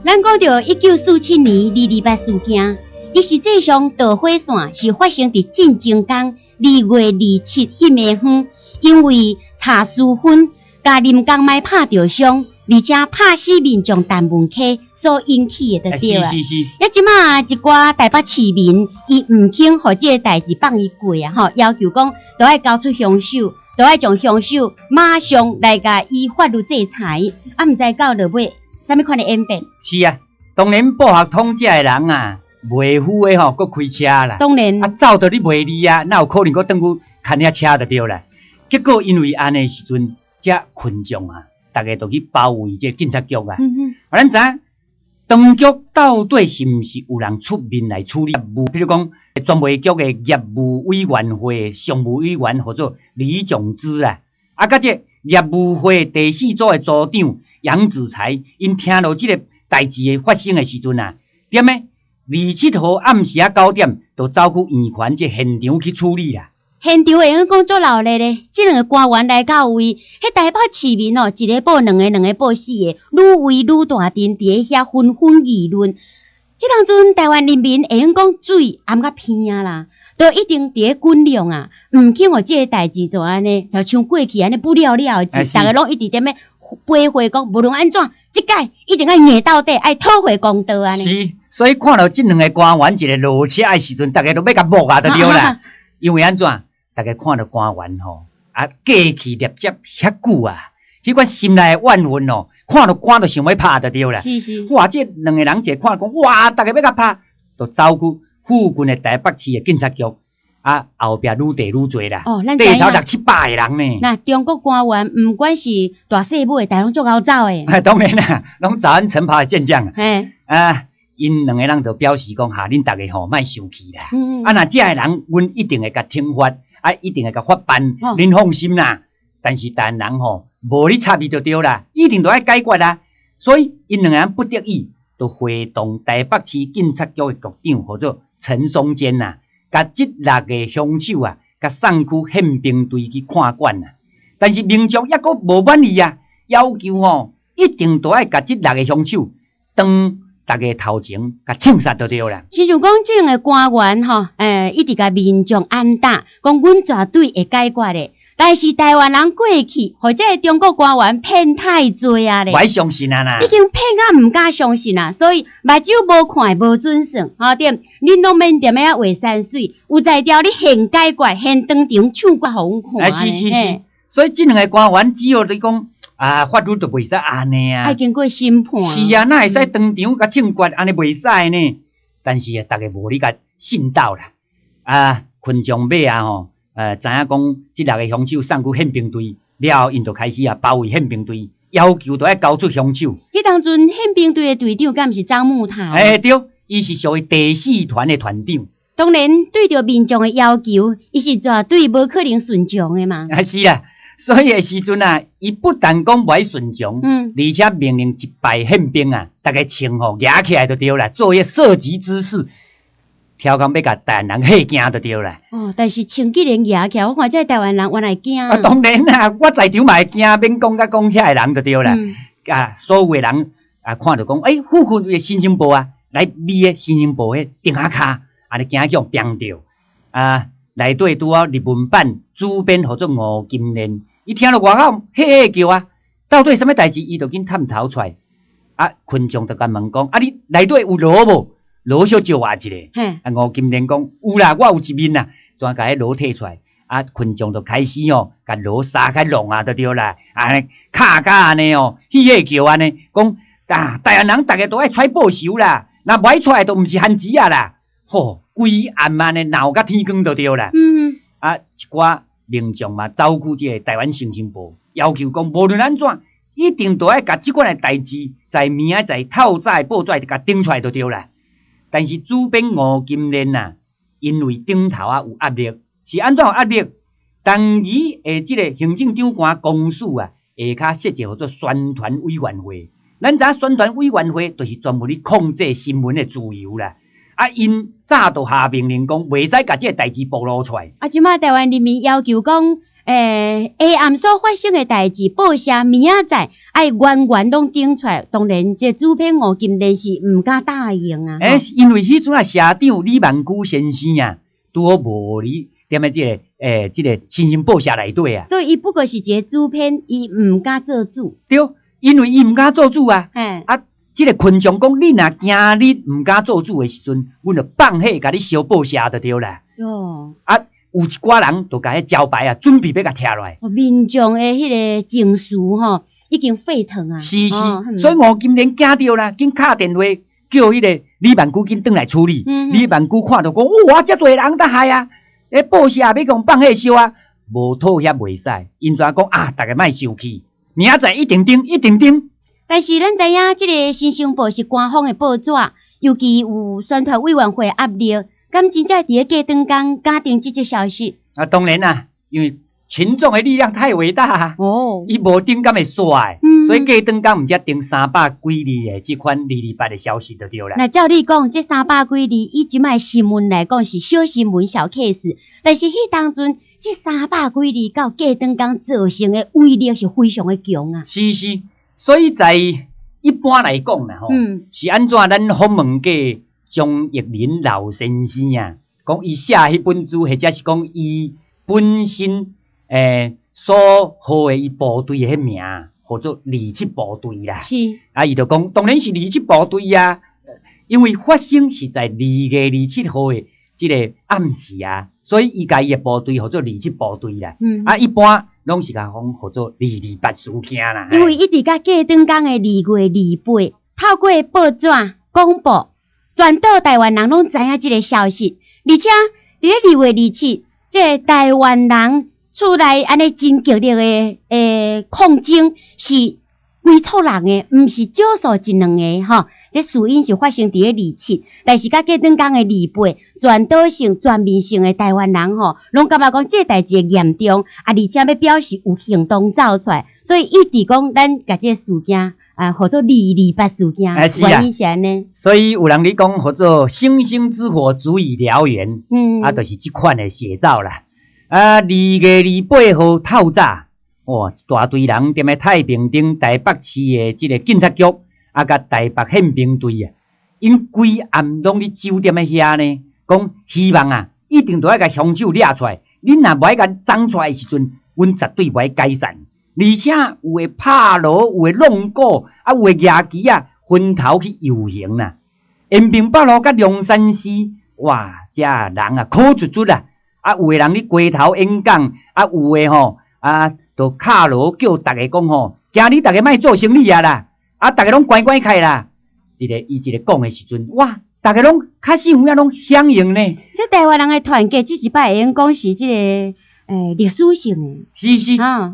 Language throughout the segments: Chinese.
咱讲到1947年228事件，伊实际上导火线是发生伫进前江2月27迄暝昏，因为查私分甲林江麦拍着伤，而且拍死民众陈文溪所引起的就对啊。是。也即马一寡台北市民，伊毋肯互即个代志放伊过啊，吼，要求讲都爱交出凶手，都爱将凶手马上来甲依法律制裁，啊，毋知到落尾啥物款的演变？是啊，当然暴学统这的人啊，袂赴的吼，搁开车啦。当然，啊，走到你袂离啊，哪有可能搁转去牵遐车就对啦。结果因为安尼时阵，遮群众啊，大家都去包围这警察局啊。咱知影当局到底是毋是有人出面来处理业务？比如讲，专卖局的业务委员会常务委员或者李炯之啊，啊，甲这业务会第4组的组长杨子才，因听到这个代志的发生的时阵啊，点呢？27号暗时9点，就走去圆环这现场去处理啦。现场会用讲足闹热咧，即两个官员来到位，迄台北市民哦，一个报两个，两个报4个，愈围愈大阵，伫遐纷纷议论。迄当阵台湾人民会用讲水暗甲偏啊啦，都一定伫咧滚量啊，毋肯互即个代志就安尼，就像过去安尼不了了之，大家拢一直踮咧背回讲，无论安怎，即届一定要硬到底，爱讨回公道安尼。是，所以看到即两个官员一个落车的时阵，大家都要甲摸啊，就对啦。因为安怎？大家看到官员吼，啊，假期立接遐久啊，迄款心内的怨愤哦，看到官就想要拍就对啦。是。哇，这两个人一看讲，哇，大家要甲拍，就走去附近的台北市的警察局，啊，后壁愈地愈侪啦。哦，咱底头600-700个人呢。那中国官员毋管是大细尾，大拢足够走诶。当然啦，拢早安晨跑的健将。嘿。啊。因两个人就表示讲，哈，恁大家吼莫生气啦。啊，那这个人，阮一定会甲惩罚，啊，一定会甲法办，恁放心啦。但是台湾人吼，无你插伊就对啦，一定都要解决啦。所以因两个人不得已，就会同台北市警察局的局长或者陈松坚呐，甲这6个凶手啊，甲送去宪兵队去看管啦。但是民众抑阁无满意啊，要求吼，一定都要甲这6个凶手当大家头前甲枪杀就对啦。亲像讲，这样的官员吼，一直甲民众安打，讲阮绝对会解决的。但是台湾人过去，或者中国官员骗太多啊咧，歹相信啊啦，已经骗啊毋敢相信啊，所以目睭无看无准算，吼点，恁拢免踮遐画山水，有才调你现解决，现当场唱歌互阮看。是，所以这两个官员只要你讲。啊，法律就袂使安尼啊，爱经过审判。是啊，哪会使当场甲惩罚安尼袂使呢？但是啊，大家无你甲信道啦。啊，群众尾啊吼，知影讲这6个凶手送去宪兵队了，因就开始啊包围宪兵队，要求都要交出凶手。迄当阵宪兵队的队长敢毋是张木头？对，伊是属于第4团的团长。当然，对着民众的要求，伊是绝对无可能顺从的嘛。是啊。所以的时阵啊，伊不但讲袂顺从，而且命令100宪兵啊，大家穿吼举起来就对啦，做迄射击姿势，挑工要甲台湾人吓惊就对啦。哦，但是穿既然举起来，我看这台湾人原来惊。啊，当然啦，我在场嘛会惊，免讲甲讲遐的人就对啦。啊，所有的人啊，看到讲，附近的新生报啊，来美的新生报迄顶下骹，安尼惊叫变着啊。内底拄好日文版主编或者吴金莲，伊听到外口嘿叫啊，到底什么代志？伊就紧探头出来。啊，群众就甲问讲：啊，你内底有锣无？锣小招我一个。啊，吴金莲讲有啦，我有一面啦，专甲迄锣摕出来。啊，群众就开始哦，甲锣撒开弄啊，就对啦。安尼卡甲安尼哦，喜嘿叫安尼，讲啊，台湾人大家都爱出来报仇啦，若袂出来都毋是汉子啊啦。吼，规暗安尼闹甲天光就对啦。啊，一寡民众嘛走去这个台湾新生报，要求讲无论安怎，一定都要甲即款的代志，在明仔在透早报纸甲顶出来就对啦。但是主编吴金莲啊，因为顶头啊有压力，是安怎有压力？当日即个行政长官公署啊，下骹设置叫做宣传委员会。咱知宣传委员会就是专门咧控制新闻的自由啦。啊，因早就下命令讲，袂使甲即个代志暴露出来。啊，即马台湾人民要求讲，下暗所发生的代志，报社明仔载爱原拢顶出来。当然，这主编吴金莲是毋敢答应啊。因为迄阵啊，社长李万久先生啊，拄好无伫踮咧即个新兴报社内底啊。所以伊不过是一个主编，伊毋敢做主。对，因为伊毋敢做主啊。即个群众讲，你若惊你毋敢做主的时阵，阮就放火甲你烧报社就对啦。哦。有一寡人就甲迄招牌啊，准备要甲拆落来。民众的迄个情绪吼，已经沸腾啊。是，所以吴金莲惊着啦，紧敲电话叫迄个李万久紧转来处理。李万久看到讲，哇，遮侪人在害啊！报社要讲放火烧啊，无妥协袂使。因怎讲啊？大家莫生气，明仔载一定定，一定定。但是咱知影，即个新生报是官方的报纸，尤其有宣传委员会压力，敢真正伫咧过长工假定即个消息？当然啦，因为群众的力量太伟大啊！伊无顶敢会煞所以过长工毋则定300几字的即款离八的消息就对啦。那照你讲，这300几字以即卖新闻来讲是小新闻小 case， 但是迄当阵这300几字到过长工造成的威力是非常的强啊！是。所以在一般来讲啦，是安怎？咱访问过张益林老先生啊，讲伊写迄本书，或者是讲伊本身所号的伊部队的迄名，叫做27部队啦。是。伊就讲，当然是27部队啊，因为发生是在2月27号的即个暗时啊，所以伊家伊的部队叫做27部队啦。一般拢是甲讲叫做228事件啦。因为一直甲过长工的2月28，透过报纸广播，全岛台湾人拢知影即个消息，而且伫咧2月27，这台湾人出来安尼真激烈的抗争是规撮人的，毋是少数一两个吼。这事因是发生伫咧27，但是甲过长工的28，全岛性、全面性的台湾人吼，拢感觉讲这代志严重，而且要表示有行动走出来，所以一直讲咱甲这事件叫做228事件，原因是安尼。所以有人咧讲叫做星星之火足以燎原，就是即款的写照啦。2月28号透早，哇，一大堆人踮咧太平顶台北市的即个警察局。甲台北宪兵队啊，因规暗拢咧酒店诶遐呢，讲希望啊，一定都要甲凶手掠出来。恁若无爱甲装出来的时阵，阮绝对无爱解散。而且有诶拍锣，有诶弄鼓，有诶举旗啊，分头去游行啦。延平北路甲龙山寺，哇，遮人啊苦卒卒啦。有诶人咧街头演讲，有诶就敲锣叫大家讲吼，今日大家莫做生意啊啦。大家拢乖乖开啦！伊一个讲的时阵，哇，大家拢开始有影拢响应呢。这台湾人的团结，这一摆会用讲是这个历史性的。是，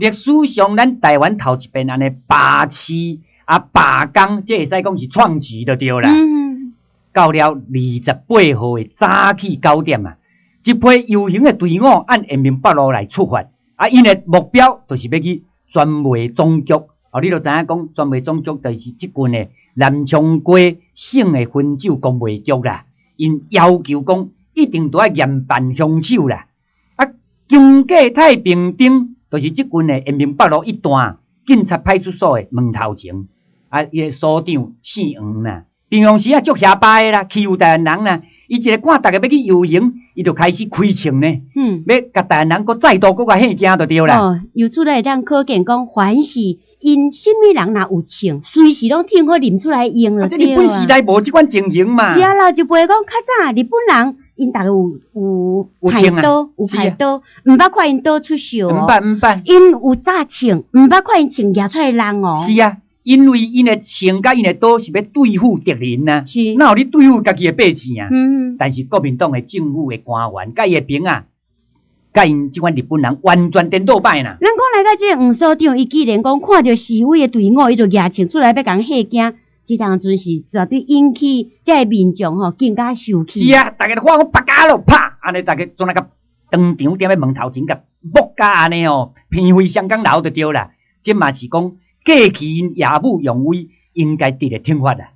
历史上咱台湾头一遍安尼罢市罢工，这会使讲是创举就对啦。到了28号的早起9点啊，一批游行的队伍按延平北路来出发，因的目标就是要去专卖总局。你就知影讲，专卖总局就是即群的南昌街省的分酒公卖局啦。因要求讲，一定都要严办凶手啦。经过太平顶，就是即群的延平北路一段警察派出所的门头前，伊个所长姓黄啦，平常时足下巴的啦，欺负台湾人啦。伊一个看大家要去游行，伊就开始开枪呢。要甲台湾人再度甲吓惊就对啦。由此来咱可见讲，凡是因什么人若有枪，随时拢挺好拎出来用了。日本时代无即款情形嘛。是老一辈讲较早日本人，因大家有派刀，有派刀，毋捌看因刀出手哦。毋捌。因有炸枪，毋捌看因枪举出来人哦。是啊，因为因的枪甲因的刀是要对付敌人啊。是。哪有你对付家己的百姓啊？但是国民党的政府的官员甲伊的兵啊。甲因即款日本人完全颠倒摆啦。咱讲来到这个黄所长，伊既然讲看到示威的队伍，伊就举枪出来要甲人吓惊，即当阵是绝对引起这个民众更加受气。是啊，大家都看我拔家咯，啪！安尼大家做那个当场踮咧门头前甲木架安尼偏飞香港楼就对啦。这嘛是讲过去亚母用威，应该得咧听法啦。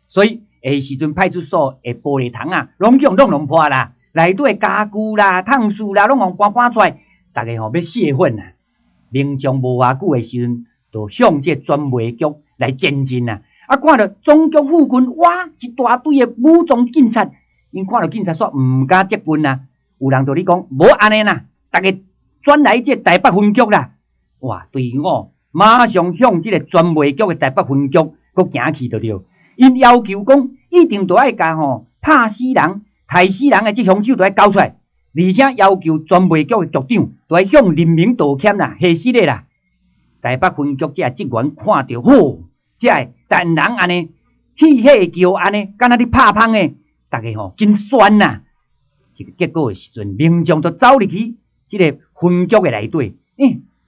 所以下时阵派出所的玻璃窗啊，拢用弄破啦。内底家具啦、烫树啦，拢互搬出来，大家要泄愤啊！民众无偌久的时阵，就向这专卖局来前进啊！看到总局附近，哇，一大堆的武装警察，因看到警察说唔敢接近啊，有人就咧讲，无安尼啦，大家转来这台北分局啦！哇，队伍马上向这个专卖局的台北分局搁行去就对。因要求讲，一定都要甲拍死人、害死人的这凶手都要交出来，而且要求专卖局的局长都要向人民道歉啦，吓死你啦！台北分局这职员看到，吼，这但人安尼气血叫安尼，敢若咧拍芳的，大家真酸呐！这个结果的时阵，民众都走入去这个分局的内底，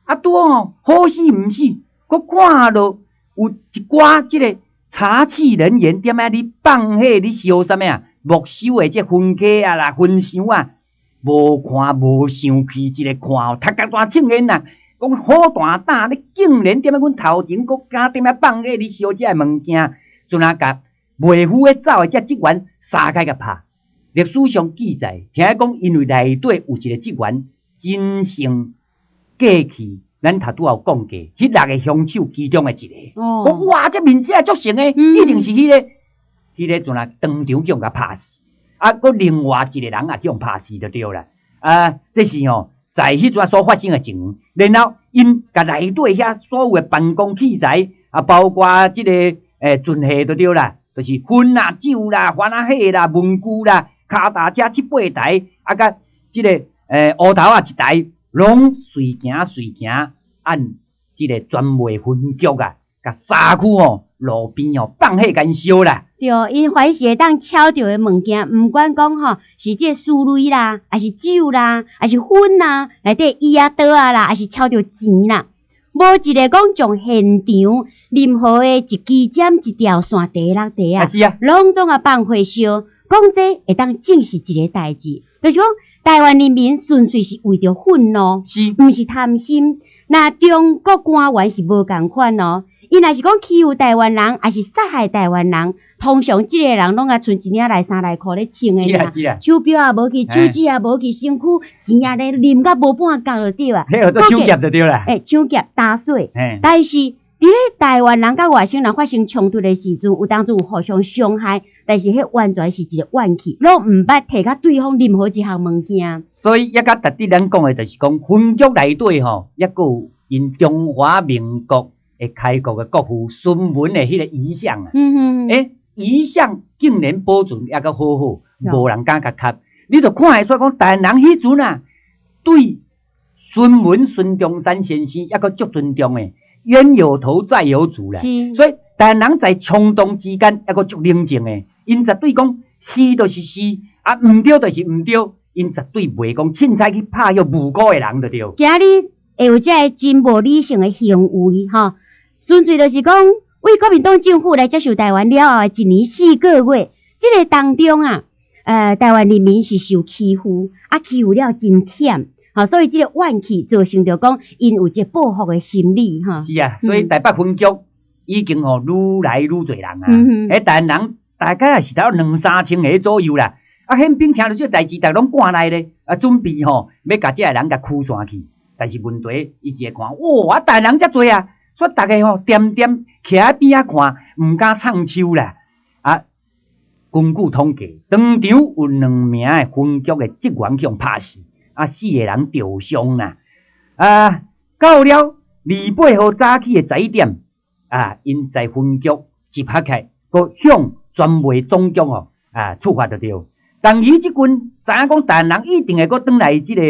好死唔死，我看到有一寡这个查缉人员点啊，你放火你烧什么啊？没收的这分家啊啦、分箱啊，无看无生气，一个看头壳大青烟呐！讲好大胆，你竟然踮啊阮头前，搁敢踮啊放火你烧这物件，就那甲卖赴的走的这职员三开甲拍。历史上记载，听讲因为内底有一个职员真性过去。咱头拄有讲过，迄6个凶手其中的一个，哇，这面色足成诶，一定是迄个阵啊，当场叫人拍死，搁另外一个人也叫拍死就对啦。这是在迄阵所发生的情形，然后因甲内底遐所有的办公器材，包括这个准械就对啦，就是烟啦、酒啦、番仔火啦、文具啦、脚踏车7、8台，甲这个乌头1台。拢随行，按这个专卖分局啊，甲沙区路边放火燃烧啦。对，因凡是会当敲着的物件，毋管讲是这书类啦，还是酒啦，还是烟啦，内底椅啊、桌啊啦，还是敲着钱啦，无一个讲从现场任何的一支针、一条线、第6地啊，拢总放火烧，讲这会当证实一个代志，就是讲。台湾人民纯粹是为着愤怒，毋是贪心。那中国官员是无共款哦，伊若是讲欺负台湾人，还是杀害台湾人，通常即个人拢存一领内衫内裤咧穿诶啦，手表也无去，手指也无去，身躯钱也咧啉甲无半角就对啊。迄做抢劫就对啦。抢劫打碎，但是伫咧台湾人甲外省人发生冲突诶时阵，有当初有互相伤害。但是迄完全是一个怨气，拢毋捌摕甲对方任何一项物件。所以，甲特地咱讲诶，就是讲分局内底抑个有因中华民国诶开国诶国父孙文诶迄个遗像啊。遗像竟然保存抑个好好，无人敢甲磕。你著看会出讲，台湾人迄阵啊，对孙文孙中山先生抑个足尊重诶，冤有头债有主啦。所以，台湾人在冲动之间抑个足冷静诶。因绝对讲是就是是，毋对就是毋对，因绝对袂讲凊彩去拍迄无辜的人就对。今日会有这真无理性的行为纯粹就是讲为国民党政府来接受台湾了后的1年4个月，这个当中台湾人民是受欺负，欺负了真忝，所以这个怨气造成着讲因有这报复的心理是啊，所以台北分局已经愈来愈多人啊，台湾人。大概也是到2-3千个左右啦。宪兵听到这代志，大家拢赶来咧，准备要甲这个人甲驱散去。但是问题，伊一看，哇，台人遮多啊，所以大家点点徛喺边仔看，毋敢唱秋啦。根据统计，当场有2名的分局的职员去拍死，4个人受伤啦。到了28号早起的11点，因在分局集合起，佮向专卖总局处罚就对。但伊即群知影讲台人一定会转来即个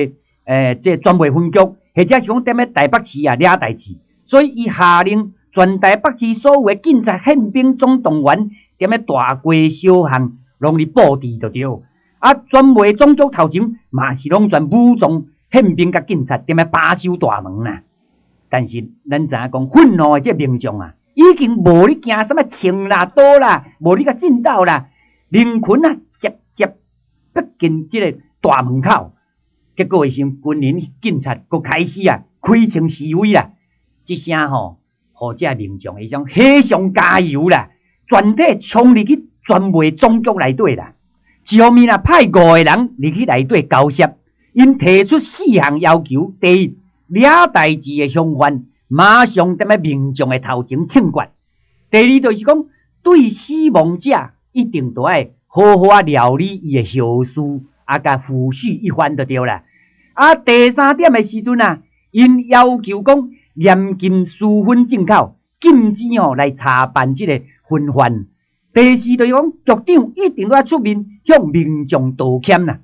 这专卖分局，或者是讲踮咧台北市了代志，所以伊下令全台北市所有的警察、宪兵、总动员踮咧大街小巷拢咧布置就对。专卖总局头前嘛是拢全武装宪兵甲警察踮咧把守大门啦。但是咱知影讲愤怒的这民众已经无咧惊什么枪啦、刀啦，无咧甲信道啦，人群接逼近这个大门口，结果是军人、警察佫开始开枪示威啦。这声互这民众迄种火上加油啦，全体冲入去专卖总局内底啦。后面派5个人入去内底交涉，因提出4项要求：第一，了代志的凶犯马上踮咧民众的头前枪决；第二，就是讲对死亡者一定都要好好料理伊的后事，甲抚恤一番就对啦。第三点的时阵因要求讲严禁私分进口，禁止来查办这个分犯。第四就是讲局长一定都要出面向民众道歉啦。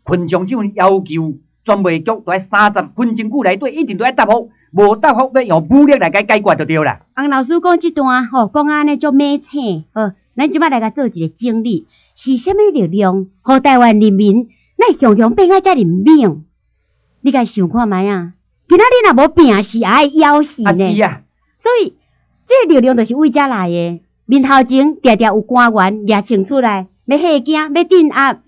群众这份要求，专卖局都在30分钟久内底一定都要答复，无答复要用武力来解决就对啦。洪老师讲这段讲安尼足美清，咱即摆来甲做一个整理，是虾米力量，互台湾人民咱常常变啊遮尔猛？你甲想看觅啊？今仔日若无拼死，也会枵死呢。是啊，所以这力量就是为遮来的。面头前常常有官员举枪出来，要吓惊，要镇压，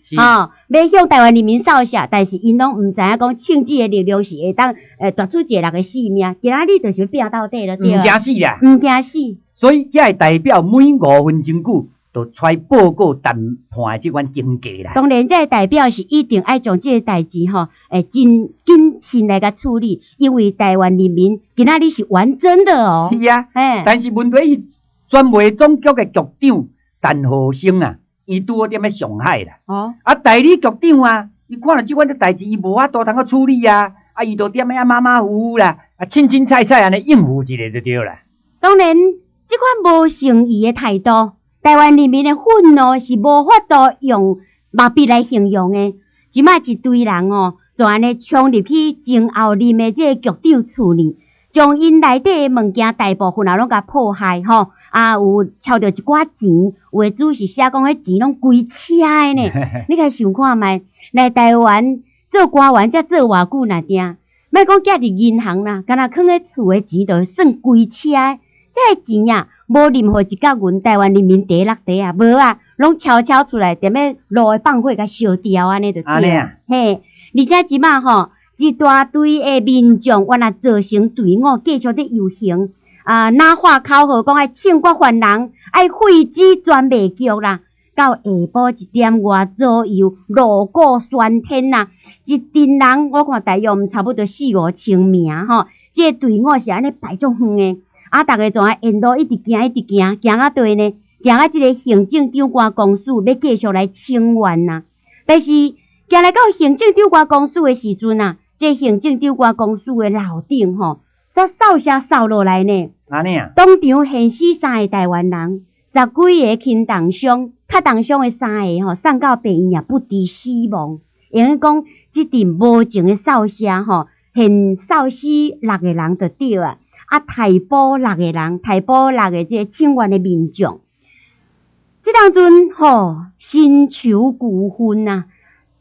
要向台湾人民扫射，但是因拢毋知影讲枪支的力量是会当夺出一个人的性命。今仔日就是拼到底了，对啊，毋惊死啦，毋惊死。所以这会代表每5分钟久就出来报告谈判的这款经过啦。当然，这代表是一定爱将这个代志真谨慎来甲处理，因为台湾人民今仔日是完整的哦。是啊，但是问题是传媒总局的局长陈浩生伊拄好踮咧上海啦。代理局长伊看到这款的代志，伊无法度通去处理伊就踮咧马马虎虎啦，清清菜菜安尼应付一下就对啦。当然，这款无诚意的态度，台湾人民的愤怒是无法度用墨笔来形容的。即摆一堆人就安尼冲入去前后任的这个局长厝里，将因内底的物件大部分拢甲破坏有抄着一寡钱，有的主是写讲迄钱拢归车的呢。你甲想看觅，来台湾做官员才做偌久若定，莫讲寄伫银行啦，敢若囥咧厝的钱就算归车的。这个钱无任何一角阮台湾人民第一落地无拢悄悄出来，踮咧路的放火甲烧掉安尼就对了。嘿，而且即摆一大堆的民众原来造成队伍继续咧游行。拿话口号讲爱庆国犯人，爱废止专卖局啦。到下晡1点外左右，锣鼓喧天一群人我看大约差不多4-5千名这个队伍是安尼排足远的，大家从沿路一直行到对呢，行到这个行政长官公署要继续来请愿但是行来到行政长官公署的时阵这行政长官公署的楼顶扫射扫落来呢。当场现死3个台湾人，10几个轻重伤，较重伤的3个送到病院不治死亡。因为讲这阵无情的扫射现扫死6个人就对逮捕6个人，逮捕6个这个请愿的民众。这当阵新仇旧恨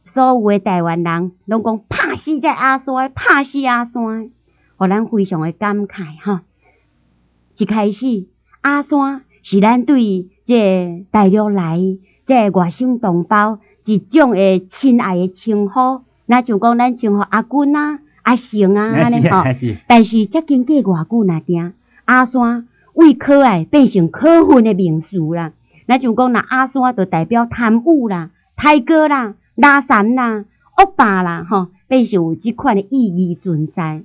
所有的台湾人拢讲拍死这阿山，拍死阿山，互咱非常的感慨一开始，阿山是咱对这大陆来这外省同胞一种的亲爱的称呼，那像讲咱称呼阿君阿成安尼但是才经过偌久若定，阿山为可爱变成可恨的名词啦。那像讲阿山就代表贪污啦、抬高啦、拉山啦、恶霸啦变成有这款的意义存在。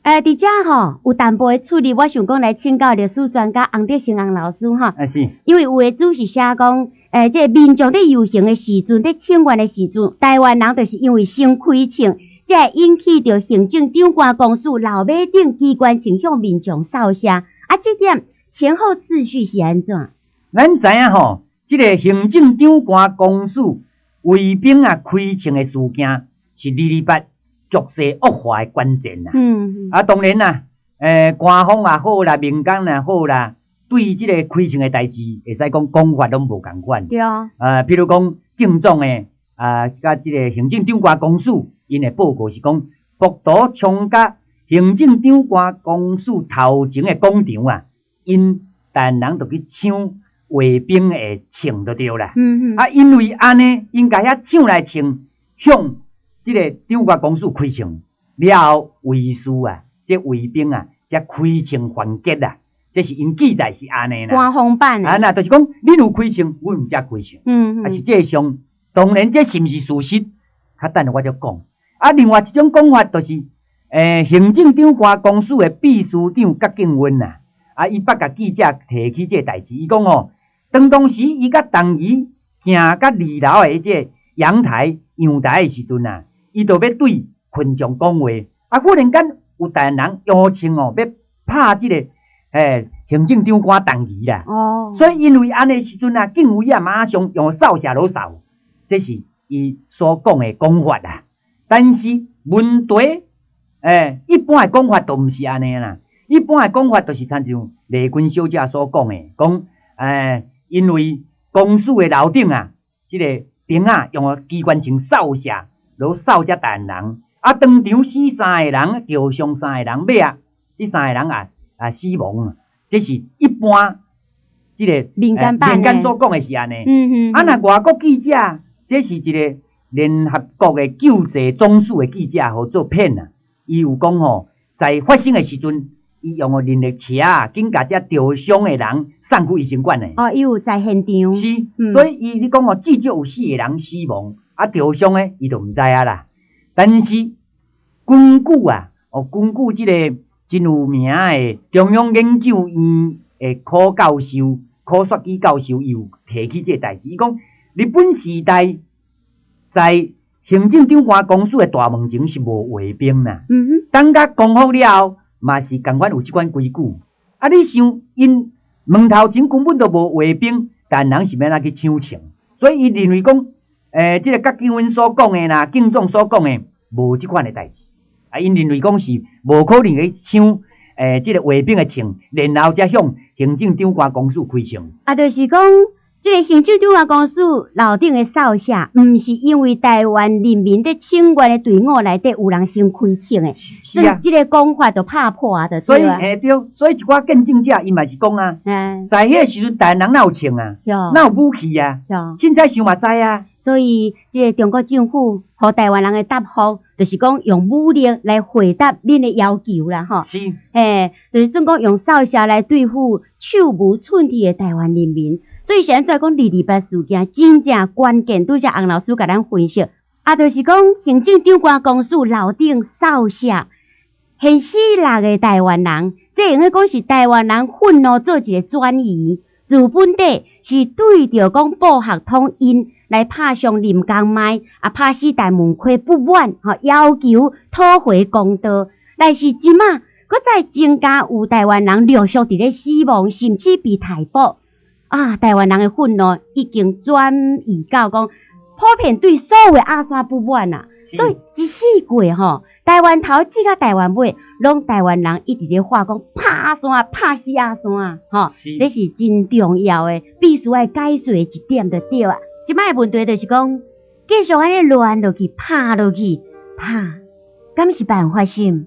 伫遮有淡薄的处理，我想讲来请教历史专家洪德成洪老师是，因为有的主是写讲，这民众咧游行的时阵，咧请愿的时阵，台湾人就是因为先开枪，这引起着行政长官公署老马等机关倾向民众扫射，这点前后次序是安怎？咱知影这个行政长官公署卫兵开枪的事件是228局势恶化的关键当然官方也好啦，民间也好啦，对这个开枪的代志，会使讲讲法拢无共款。对譬如讲警总的甲这个行政长官公署，因的报告是讲，福岛冲甲行政长官公署头前的广场因台湾人就去抢卫兵的枪就对啦。因为安尼，因甲遐抢来抢，向这个长官公署开枪，了后卫士这卫兵才开枪还击这是因记载是安尼啦。官方版的就是讲，恁有开枪，阮毋才开枪。是这上，当然这是毋是事实？较等下我再讲。啊，另外一种讲法就是，行政长官公署的秘书长郭敬温呐，啊，伊捌甲记者提起这代志，伊讲哦，当时伊甲同仪行甲二楼的这阳台的时阵啊，伊就要对群众讲话，啊，忽然间有台湾人邀请哦，要拍这个行政长官同仪啦。哦，所以因为安尼时阵啊，警卫啊马上用扫帚落扫，这是伊所讲的讲法啦。但是问题，一般的讲法都毋是安尼啦。一般的讲法就是亲像丽君小姐所讲的，讲因为公署的楼顶啊，这个顶啊用机关枪扫射，落扫遮台湾人，啊当场死3个人，受伤3个人，尾啊，这3个人啊死亡，这是一般这个民间所讲的是安尼。啊那外国记者，这是一个联合国的救济总署的记者，互做骗啊。伊有讲吼，在发生的时阵，伊用人力车啊，紧甲遮受伤的人送去医生馆的。哦，伊有在现场。是，所以你讲哦，至少有4个人死亡，啊，受伤的伊就毋知啊啦。但是根据根据这个真有名的中央研究院的柯硕基教授，伊有提起这个代志。伊讲日本时代在行政长官公署的大门前是无卫兵啦。等甲公复了后，嘛是共款有即款规矩。啊，你想因门头前根本都无卫兵，但人是要哪去抢枪？所以伊认为讲，这个郭敬温所讲的啦，敬总所讲的无即款的代志。啊，因认为讲是无可能去抢这个卫兵的枪，然后才向行政长官公署开枪。啊，就是讲，这个行政长官公署楼顶的扫射，毋是因为台湾人民在请愿的队伍内底有人先开枪的，是啊，这个讲法就拍破啊，就所以对啊。对，所以一寡见证者伊嘛是讲啊，在迄个时阵，台湾人哪有枪啊，哪有武器啊，凊彩想嘛知啊。所以，这个中国政府和台湾人的答复，就是讲用武力来回答恁的要求啦，吼。是，就是算讲用扫射来对付手无寸铁的台湾人民。所以现在讲228事件真正关键，拄则洪老师甲咱分析，就是讲行政长官公署楼顶扫射，现死6个台湾人，这用个讲是台湾人愤怒做一个转移，自本底是对着讲报学统因来拍伤林江迈，拍死大门开不满，要求讨回公道。但是即马，搁再增加有台湾人陆续伫咧死亡，甚至被逮捕。台湾人的愤怒已经转移到讲，普遍对所有的阿山不满啊。所以一世过吼，台湾头至到台湾尾，拢台湾人一直咧话讲拍山拍死阿山吼，这是真重要的，必须爱解说一点就对啊。即摆问题就是讲，继续安尼乱落去，拍落去，敢是办法先？